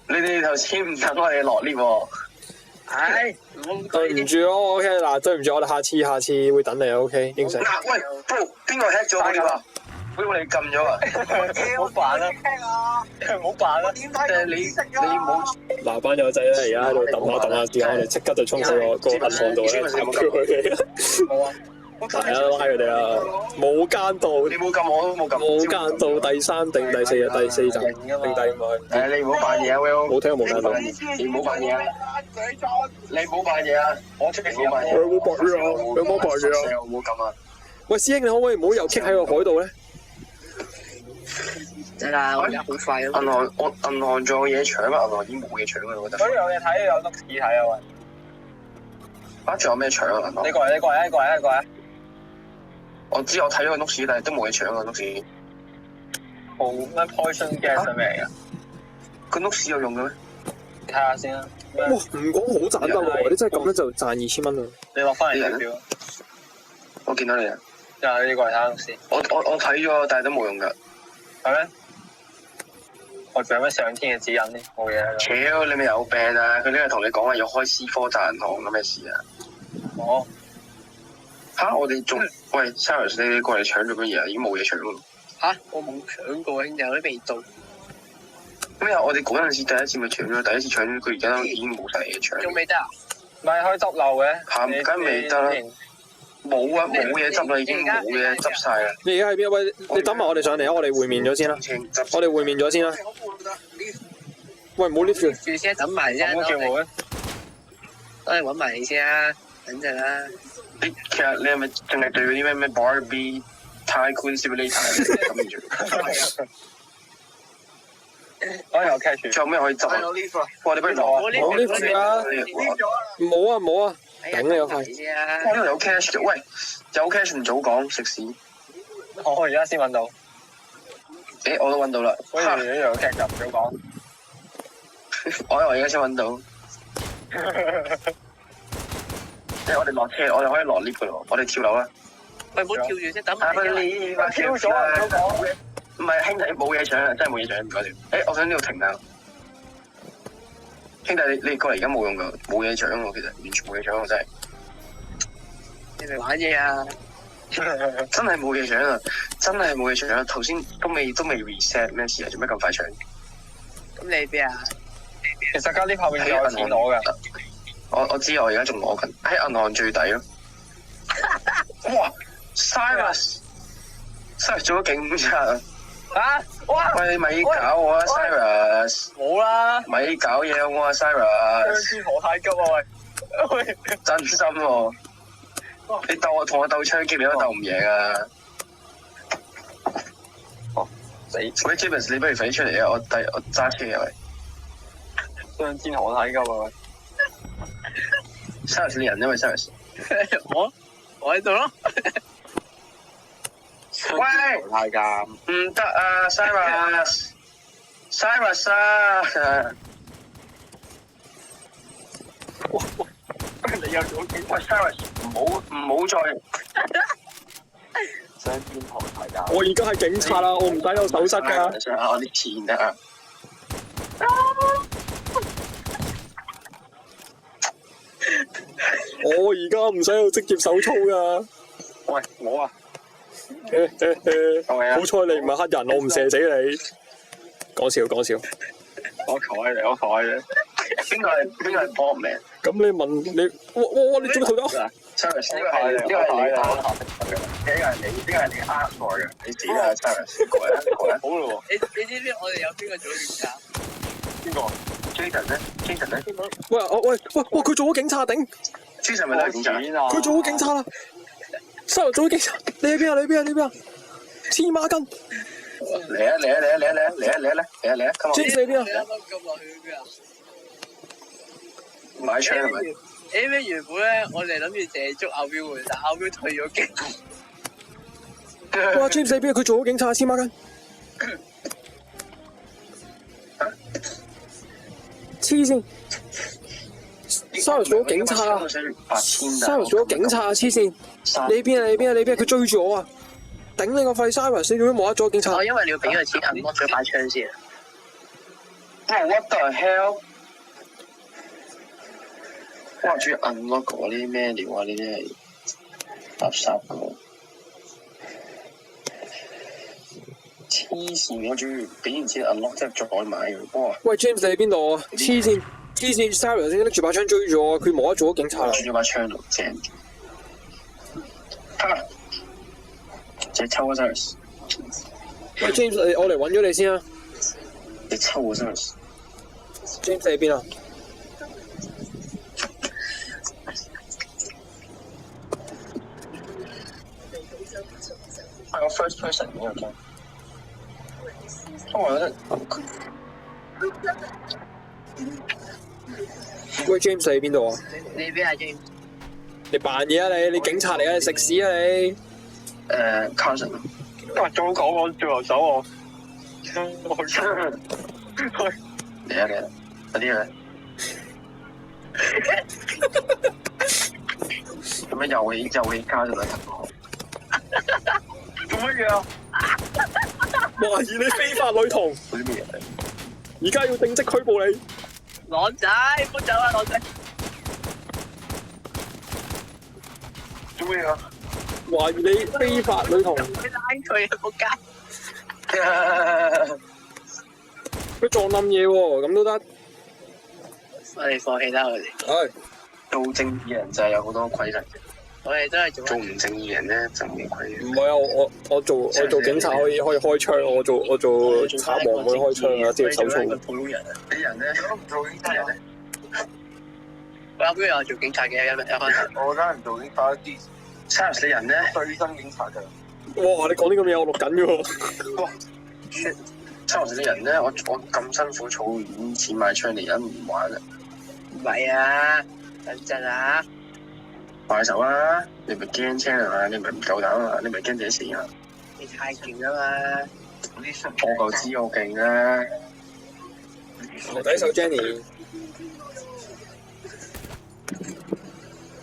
你哋頭先唔等我哋落 lift 喎。唉，唔好對唔住咯，OK 嗱，對唔住，我哋下次會等你，OK 應承。嗱，喂，邊個 hack 咗我 lift 啊？俾我哋撳咗啊！唔好扮啦，唔好扮啦。你冇嗱，班友仔咧，而家喺度揼下之後，我哋即刻就衝去個銀行度咧，撳佢哋。冇啊，係啊，拉佢哋啊！冇間道，你冇撳我都冇撳。冇間道第3定第4日第4集定第5日。你唔好扮嘢啊 Will！冇聽過冇間道。你唔好扮嘢啊！你唔好扮嘢啊！我出嚟唔好扮嘢。有冇扮嘢啊？有冇扮嘢啊？唔好撳啊！喂，師兄，你可唔可以唔好又棘喺個海度咧？真係我而家好快啊！銀行仲有嘢搶啊！銀行已經冇嘢搶啦，我覺得。所以有嘢睇，有碌屎睇啊喂！啊，仲有咩搶啊？銀行？你過嚟！我知我睇咗個碌屎，但係都冇嘢搶啊！碌屎。冇咩 poison gas 係咩嚟㗎？個碌屎有用嘅咩？睇下先啦。哇，唔講好賺得喎！你真係咁樣就賺2000蚊啊！你落翻嚟睇表。我見到你啊！就你過嚟睇下碌屎。我睇咗，但係都冇用㗎。係咩？我仲有咩上天嘅指引呢？冇嘢啦。屌，你咪有病啊！佢呢日同你講話要開私科賺銀行咁咩事啊？哦。嚇！我哋仲喂 Cyrus，你過嚟搶咗乜嘢啊？已經冇嘢搶咯。嚇！我冇搶過，兄弟，我都未到。咩啊？我哋嗰陣時第一次咪搶咗，第一次搶咗，佢而家都已經冇晒嘢搶。仲未得啊？唔係可以執漏嘅。鹹梗未得啦。冇啊！冇嘢執啦，已經冇嘢執晒啦。你而家喺邊？喂，你等埋我哋上嚟啊！我哋會面咗先啦。我哋會面咗先啦。喂，唔好 lift 住。住先，等埋先。冇叫我嘅。我哋揾埋你先啦，等陣啦。其實你係咪淨係對嗰啲咩 Barbie Tycoon Simulator 咁住？我有 catch 住。仲有咩可以執啊？哇！你不如攞啊！冇 lift 住啊！冇啊！頂你個肺！呢度有 cash 嘅，喂，有 cash 唔早講，食屎！我而家先揾到。我都揾到啦。所以呢度有 catch 就唔早講。我而家先揾到。我哋落車，我哋可以落 lift 嘅咯，我哋跳樓啦。喂，唔好跳住先，等埋你。跳咗啊！唔係兄弟，冇嘢搶啊，真係冇嘢搶，唔該你。我想呢度停下。兄弟，你過嚟而家冇用噶，冇嘢搶喎，其實完全冇嘢搶喎，真係。你咪玩嘢啊！真係冇嘢搶啊！真係冇嘢搶啊！頭先都未 reset 咩事啊？做咩咁快搶？咁你邊啊？其實家呢後面仲有錢攞㗎。我知，我而家仲攞緊喺銀行最底咯。哇 ！Cyrus 做咗警察。嚇！哇！喂，你咪搞我啊 ，Cyrus！冇啦！咪搞嘢我啊，Cyrus！張師婆太急啊喂！真心喎！你同我鬥槍擊，你都鬥唔贏啊！死！喂 ，James， 你不如快啲出嚟啊！我揸車啊喂！張天河太急啊喂 ！Cyrus 你人因為 Cyrus。我喺度咯。喂，太監唔得啊 ，Cyrus 啊！你有咗幾？喂 ，Cyrus， 唔好再張天河太監。我而家係警察啦，我唔使有手塞㗎。我啲錢啊！我而家唔使有職業手操㗎。喂，我啊！好彩你唔係黑人，我唔射死你。講笑。我求下你，我求下你。邊個係 Bob 名？咁你問你，哇！你做乜逃走 Cyrus 呢個係你呃我嘅，你自己啊 Cyrus 過嚟。好咯你知唔知我哋有邊個做警察？邊個 Jason 咧？Jason 咧喂，佢做咗警察頂， ？Jason 咪都係警察？佢做咗警察啦。Cyrus 做咗警察，你喺邊啊？黐孖筋嚟啊 ，James 喺邊啊？你啱啱撳落去邊啊？買槍係咪？因為原本咧，我哋諗住淨係捉阿 Will 嘅，但阿 Will 退咗警。哇！James 喺邊啊？佢做咗警察，黐孖筋。黐線 ，Cyrus 做咗警察啊 ！Cyrus 做咗警察啊！黐線，你邊啊？佢追住我啊！頂你個肺 ，Cyrus 你做咩冇得做咗警察？因為你要俾個錢銀剝咗把槍先。What the hell？哇！仲要 unlock 嗰啲咩料啊？呢啲係垃圾㗎。黐線！我仲要俾完錢 unlock 之後再買嘅，哇！喂 ，James 你喺邊度啊？黐線 ，Cyrus 先拎住把槍追住我，佢冇得做咗警察啦。攞咗把槍度正，哈！直接抽啊 Cyrus！喂 ，James， 我嚟揾咗你先啊。你抽啊 Cyrus！ James 喺邊啊？係我 first person 呢個 game。我覺得喂 ，James 喺邊度啊？你邊啊 James？你扮嘢啊你警察嚟啊！你食屎啊你！Carson， 哇！早講我最後手我，嚟啊！嗰啲啊！咁樣又會加咗兩層喎。做乜嘢啊？懷疑你非法女童，嗰啲咩嘢？而家要定職拘捕你。狼仔，唔好走啊，狼仔！做咩啊？懷疑你非法女童，佢拉佢啊，仆街！佢撞冧嘢喎，咁都得。我哋放棄啦，我哋。係。做正義人就係有好多規則嘅，我哋都係做做唔正義人咧就冇規唔係啊，我做警察可以開槍，我做賊王可以開槍啊，接手操。普通人啊！啲人咧都唔做呢啲人咧。我阿 Will 又做警察嘅，有翻。我梗係唔做警察啲 Cyrus 啲人咧，對新警察㗎。哇！你講啲咁嘅嘢，我錄緊嘅喎。哇 ！Cyrus 啲人咧，我咁辛苦儲完錢買槍，你而家唔玩啊？唔係啊，等陣啊！快手啊！你咪驚青啊嘛？你咪唔夠膽啊？你咪驚自己死啊？你太勁啊嘛！我夠知我勁啊！我第一手 Jenny。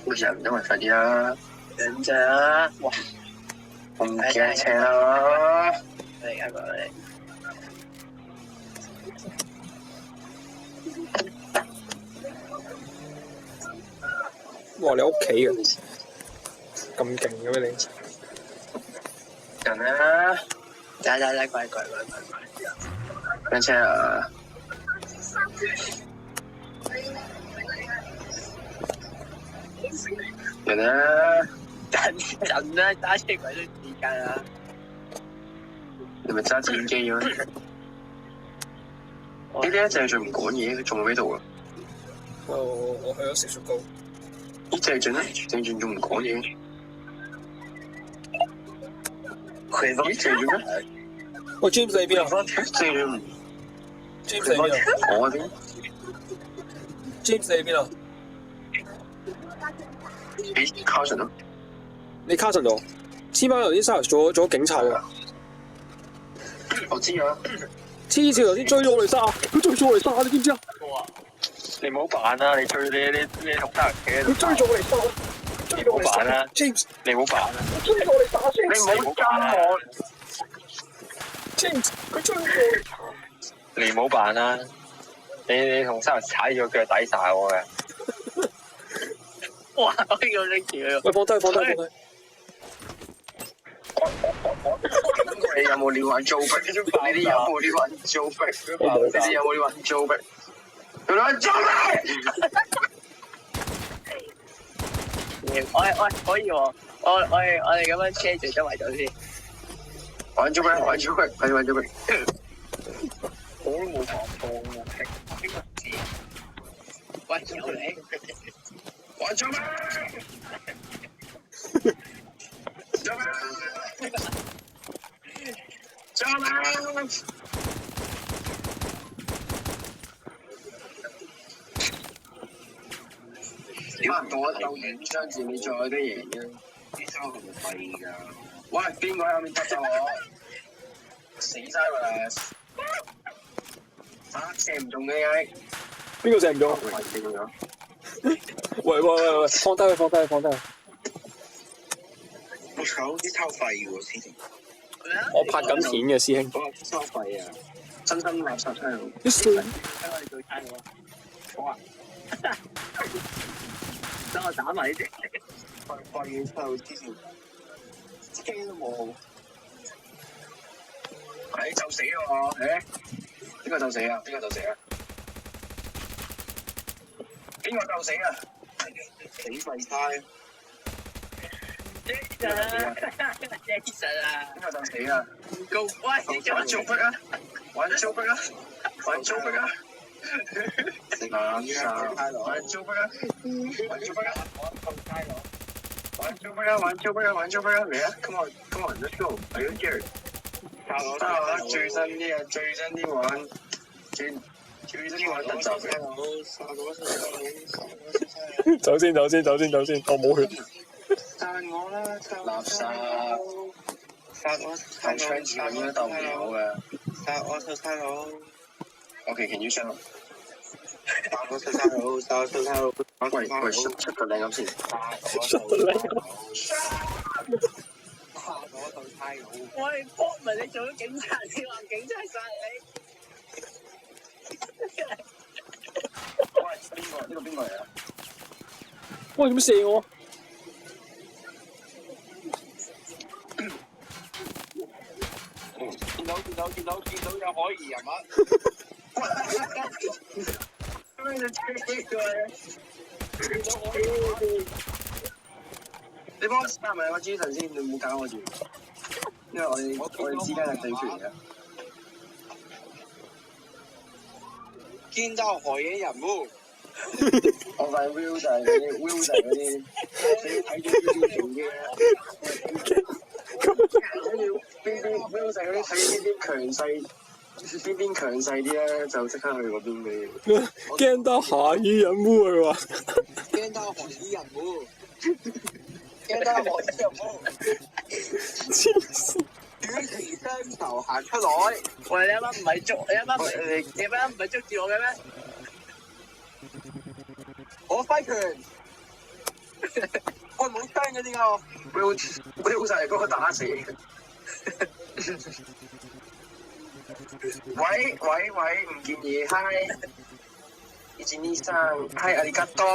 好人都咪快啲啦！等陣啊！哇！我唔驚青啦！你而家過嚟。哇！你屋企嘅咁勁嘅咩你？人啊！乖！跟車啊！人啊！人啦，揸車鬼都時間啊！你咪揸戰機咯？呢啲一隻仲唔講嘢，佢仲喺度啊！我去咗食雪糕。呢隻仲咧，正仲唔講嘢？佢呢隻仲咩？喂 James 喺邊啊正仲 ？James 喺邊啊我邊？James 喺邊啊？俾 Carson 咯。你 Carson 度？黐孖頭先 Cyrus 做咗警察喎。我知啊。黐線頭先追咗我嚟殺，佢追咗我嚟殺，你知唔知啊？你唔好扮啦！你同得人嘅。佢追咗我嚟殺，你唔好扮啦 ！James， 你唔好扮啦！追咗我嚟殺你唔好跟我。James，佢追咗我嚟殺。你唔好扮啦！你同生人踩咗腳抵晒我嘅。哇！我要拎住佢。喂，放低。你有冇料玩租逼？你哋有冇料玩租逼？你哋有冇料玩租逼？你玩租逼！我可以喎，我哋咁樣車住周圍走先。玩租逼，快啲玩租逼！我都冇講錯喎，邊個知？喂，有你。我做咩？做咩？做咩？點解到一鬥影張字，你再有得贏嘅？啲衫係咪廢㗎？喂，邊個喺後面執咗我？死晒啦！射唔中嘅嘢。邊個射唔中？喂，放低佢。我炒啲抄廢嘅喎，師兄。我拍緊片嘅師兄。我抄廢啊！真垃圾差佬。啲水。睇我哋最差佬。好啊！等我打埋呢隻。廢差佬之前，車都冇。就死喎！邊個就死啊？邊個就死啊？死廢差！Jason 啊！邊個就死啊？高喂！玩做乜啊？玩做乜啊？玩做乜啊？玩做乜啊？玩做乜啊？嚟啊 ！Come on，let's go！Are you here？ 最新啲玩，最新啲玩特集嘅。走先，我冇血。讚我啦！垃圾，係槍字咁樣鬥唔到嘅。殺我差佬。OK，can you show？殺我差佬。喂，出個靚咁先。出個靚。喂，博文你做咗警察，你話警察殺你？喂，邊個嚟啊？喂，點射我？見到有可疑人物。咩就追佢？你幫我加埋個 Jason 先，你唔好搞我住，因為我哋之間係對決嚟嘅。見到害嘢人物。我塊 Will 就係嗰啲，你睇咗呢啲嘅。邊 Will 就係嗰啲睇邊強勢啲咧，就即刻去嗰邊嘅。驚到下雨人污佢話。見到害嘢人物。驚得我知又冇。黐線。舉起雙手行出來。喂，你啱啱唔係捉，你啱啱唔係捉住我嘅咩？我揮拳。我冇聲嘅點解我 Will 就係嗰個打死。喂，唔見嘢，嗨，123，嗨，ありがとう。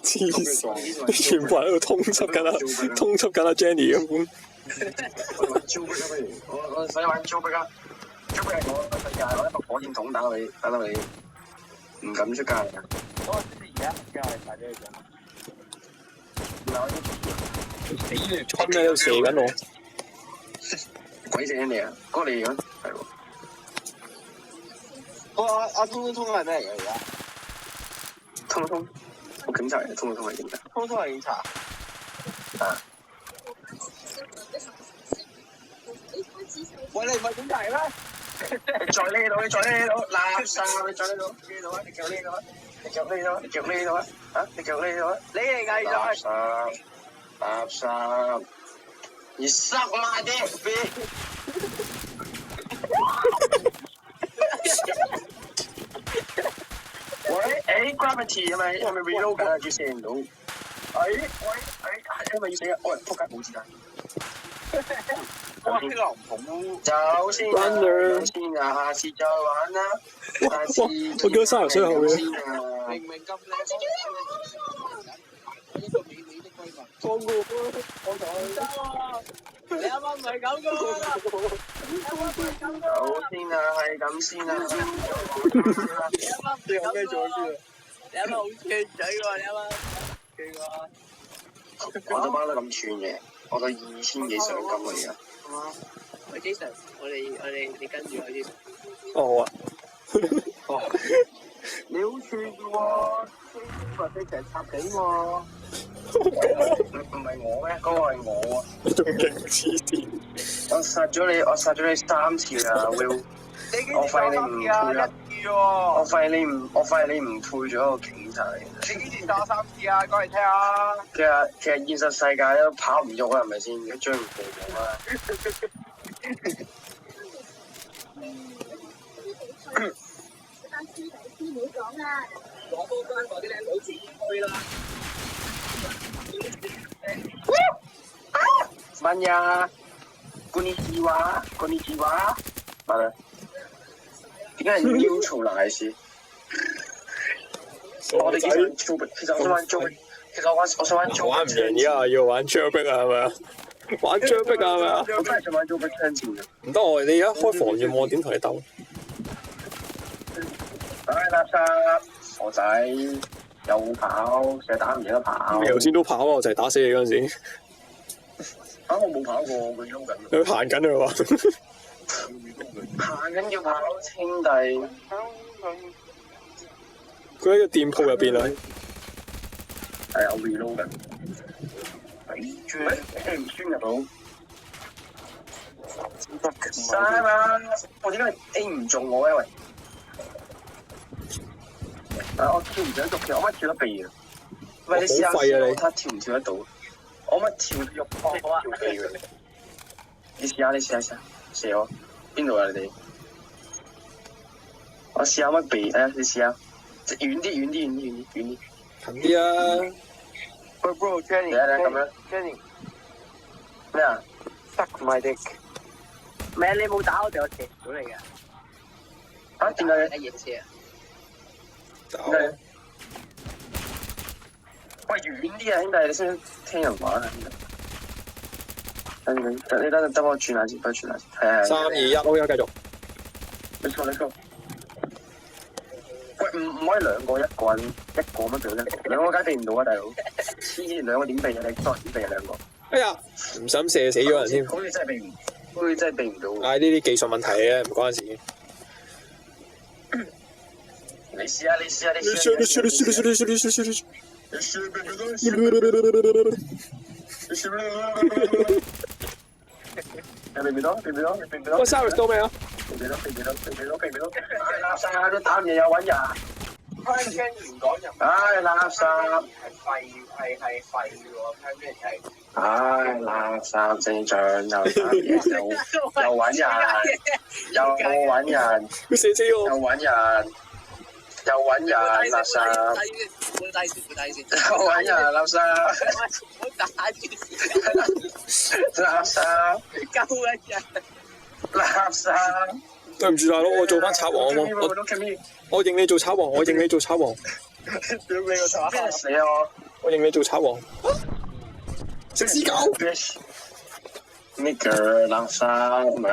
黐線，全部喺度通緝緊阿 Jenny 咁款。我使玩 Joe 啊！Joe 係我世界，我一個火箭筒打到你唔敢出街啊！我而家係快啲去講。春喺度射緊我。鬼死你啊！過嚟咁係喎。阿通係咩嚟㗎而家？通，我警察嚟，通係警察。通係警察。啊！喂，你唔係警察咩？你在呢度，垃圾！你在呢度，你腳呢度啊！你腳呢度啊！你腳呢度啊！你腳呢度啊！你嚟㗎，垃圾！你塞埋啲邊？喂，Gravity 係咪 reload 緊啊？叫射唔到。係咪要死啊？喂，仆街冇子彈。哇！呢個唔同。走先啊！下次再玩啦。下次我叫30歲後嘅。明明咁靚。一個美美的閨蜜。放過我你啱啱唔係咁噶嘛？走先啊，係咁先啊。你啱啱唔係咁噶。你啱啱好串嘴喎，你啱啱。我都包得咁串嘅，我個2000幾賞金啊而家。喂 Jason，你跟住我 Jason。哦好啊。哦，你好串嘅喎，或者成插幾喎。唔係我咩？嗰個係我啊！你仲勁黐線。我殺咗你3次啊 ，Will！我發現你唔配啊！我發現你唔配咗一個警察嚟。你幾時打3次啊？講嚟聽下。其實現實世界都跑唔喐啊，係咪先？而家追唔到我啊！攞多關嗰啲靚女自己去啦。慢呀，こんにちは，完了，點解係 neutralize？ 我哋其實我想玩 Joe， 其實我想玩 Joe。玩唔贏啊，要玩張壁啊，係咪啊？玩張壁啊，係咪啊？我真係想玩 Joe 槍戰啊！唔得你而家開防禦，我點同你鬥？唉，垃圾，傻仔，又跑，成日打唔贏得跑。頭先都跑啊，我就係打死你嗰陣時。我冇跑過，佢喐緊。佢行緊佢話。行緊要跑，兄弟。佢喺個店鋪入邊啊。係啊，我 reload 緊。唔穿入到。晒嘛！我點解 A 唔中我咧？喂！我跳唔上喐嘅，我可以跳得避啊！喂，你試下睇跳唔跳得到？我可以跳得喐，跳避嘅。你試下，射我邊度啊？你哋？我試下乜避？你試下，遠啲。近啲啊！喂 ，bro，Jenny，咁樣 Jenny，咩啊 ？Suck my dick。咩？你冇打我哋，我射到你嘅。啊？點解嘅？睇嘢先啊！點解？喂，遠啲啊，兄弟，你識唔識聽人話啊？你等我轉下先，係。3、2、1，好，繼續。你錯。喂，唔可以兩個，一個乜做啫？兩個梗係避唔到啊，大佬！黐兩個點避啊？你當然避啊兩個。哎呀，唔想射死咗人添。好似真係避唔到。唉，呢啲技術問題嘅，唔關事。你試下。喂 ，Sarah 到未啊？避唔到。垃圾都打唔贏又揾人。香聽唔講人。唉，垃圾。係廢喎，香咩係？唉，垃圾正像又打嘢又揾人，佢射死我。又揾人，垃圾。換低先。又揾人，垃圾。我打住先。垃圾。鳩一日。垃圾。對唔住大佬，我做翻賊王啊！我認你做賊王，屌你個賊！死我！我認你做賊王。食屎狗！呢個垃圾唔係